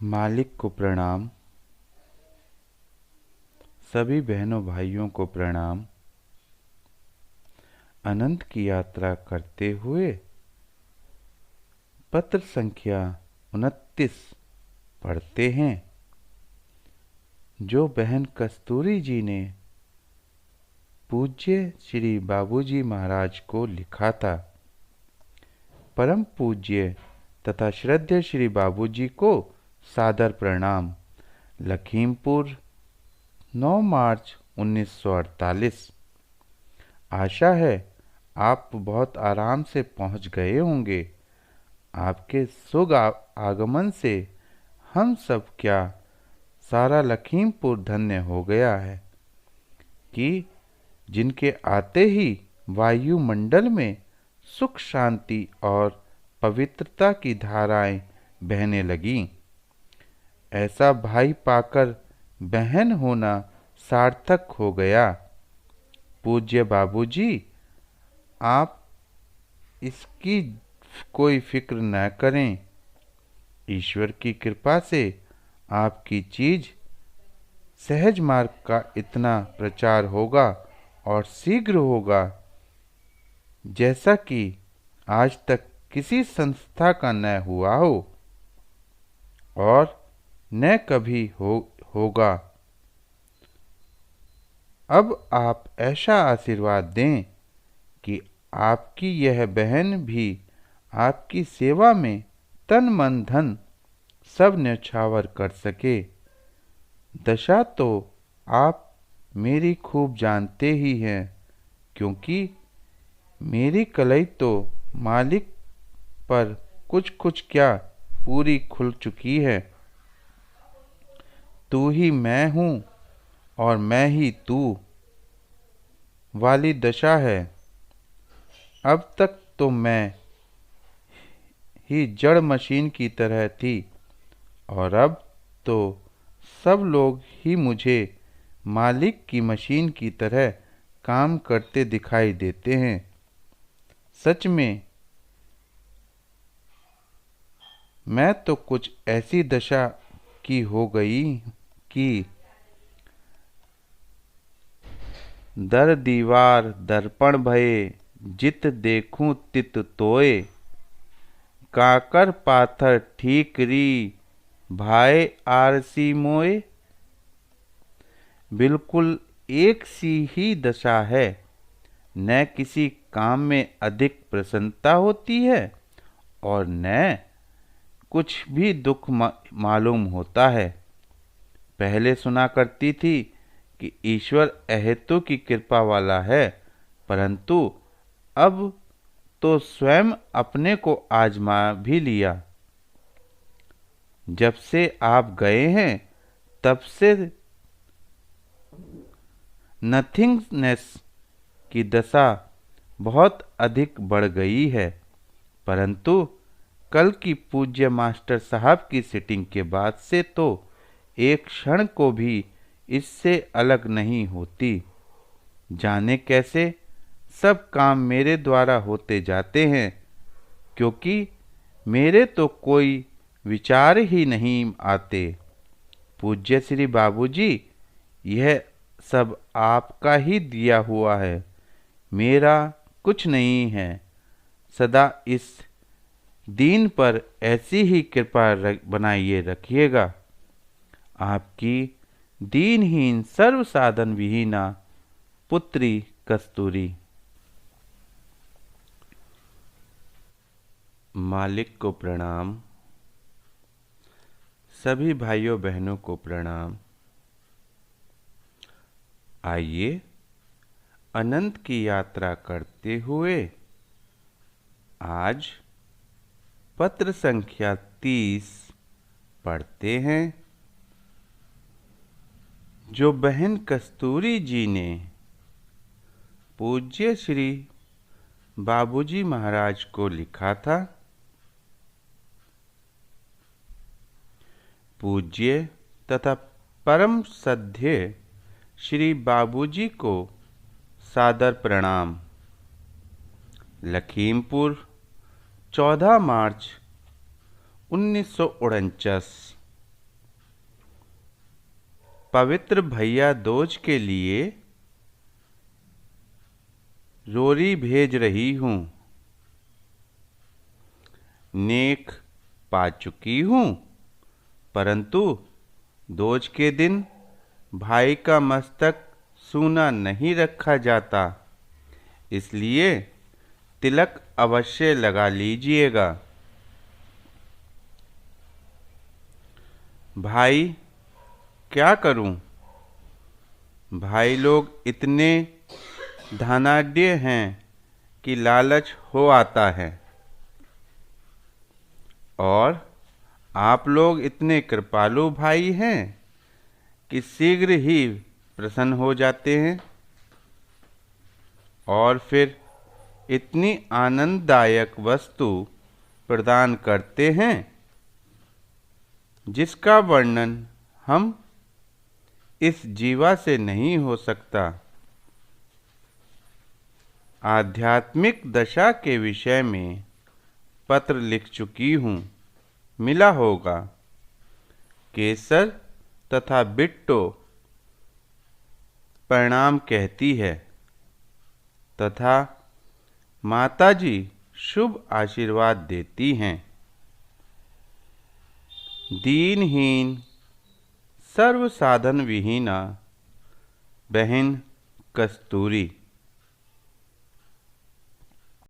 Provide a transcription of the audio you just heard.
मालिक को प्रणाम। सभी बहनों भाइयों को प्रणाम। अनंत की यात्रा करते हुए पत्र संख्या 29 पढ़ते हैं। जो बहन कस्तूरी जी ने पूज्य श्री बाबूजी महाराज को लिखा था। परम पूज्य तथा श्रद्धेय श्री बाबूजी को सादर प्रणाम। लखीमपुर 9 मार्च 1948। आशा है आप बहुत आराम से पहुंच गए होंगे। आपके शुभ आगमन से हम सब क्या सारा लखीमपुर धन्य हो गया है कि जिनके आते ही वायुमंडल में सुख शांति और पवित्रता की धाराएं बहने लगीं। ऐसा भाई पाकर बहन होना सार्थक हो गया। पूज्य बाबूजी, आप इसकी कोई फिक्र न करें। ईश्वर की कृपा से आपकी चीज सहज मार्ग का इतना प्रचार होगा और शीघ्र होगा जैसा कि आज तक किसी संस्था का न हुआ हो और न कभी होगा। अब आप ऐसा आशीर्वाद दें कि आपकी यह बहन भी आपकी सेवा में तन मन धन सब न्यौछावर कर सके। दशा तो आप मेरी खूब जानते ही हैं, क्योंकि मेरी कलई तो मालिक पर कुछ क्या पूरी खुल चुकी है। तू ही मैं हूँ और मैं ही तू वाली दशा है। अब तक तो मैं ही जड़ मशीन की तरह थी और अब तो सब लोग ही मुझे मालिक की मशीन की तरह काम करते दिखाई देते हैं। सच में मैं तो कुछ ऐसी दशा की हो गई कि दर दीवार दर्पण भये जित देखूं तित तोए। काकर पाथर ठीकरी भाई आरसी मोए। बिल्कुल एक सी ही दशा है। न किसी काम में अधिक प्रसन्नता होती है और न कुछ भी दुख मालूम होता है। पहले सुना करती थी कि ईश्वर अहेतु की कृपा वाला है, परंतु अब तो स्वयं अपने को आजमा भी लिया। जब से आप गए हैं तब से नथिंगनेस की दशा बहुत अधिक बढ़ गई है। परंतु कल की पूज्य मास्टर साहब की सिटिंग के बाद से तो एक क्षण को भी इससे अलग नहीं होती। जाने कैसे सब काम मेरे द्वारा होते जाते हैं, क्योंकि मेरे तो कोई विचार ही नहीं आते। पूज्य श्री बाबूजी, यह सब आपका ही दिया हुआ है, मेरा कुछ नहीं है। सदा इस दीन पर ऐसी ही कृपा बनाइए रखिएगा। आपकी दीनहीन सर्व साधन विहीना पुत्री कस्तूरी। मालिक को प्रणाम। सभी भाइयों बहनों को प्रणाम। आइए अनंत की यात्रा करते हुए आज पत्र संख्या 30 पढ़ते हैं। जो बहन कस्तूरी जी ने पूज्य श्री बाबूजी महाराज को लिखा था। पूज्य तथा परम श्रद्धेय श्री बाबूजी को सादर प्रणाम। लखीमपुर 14 मार्च 1949। पवित्र भैया दूज के लिए रोरी भेज रही हूँ। नेक पा चुकी हूँ, परंतु दूज के दिन भाई का मस्तक सूना नहीं रखा जाता, इसलिए तिलक अवश्य लगा लीजिएगा। भाई क्या करूं? भाई लोग इतने धनाढ्य हैं कि लालच हो आता है, और आप लोग इतने कृपालु भाई हैं कि शीघ्र ही प्रसन्न हो जाते हैं और फिर इतनी आनंददायक वस्तु प्रदान करते हैं जिसका वर्णन हम इस जीवा से नहीं हो सकता। आध्यात्मिक दशा के विषय में पत्र लिख चुकी हूँ, मिला होगा। केसर तथा बिट्टो प्रणाम कहती है तथा माताजी शुभ आशीर्वाद देती हैं। दीनहीन सर्व साधन विहीना बहन कस्तूरी।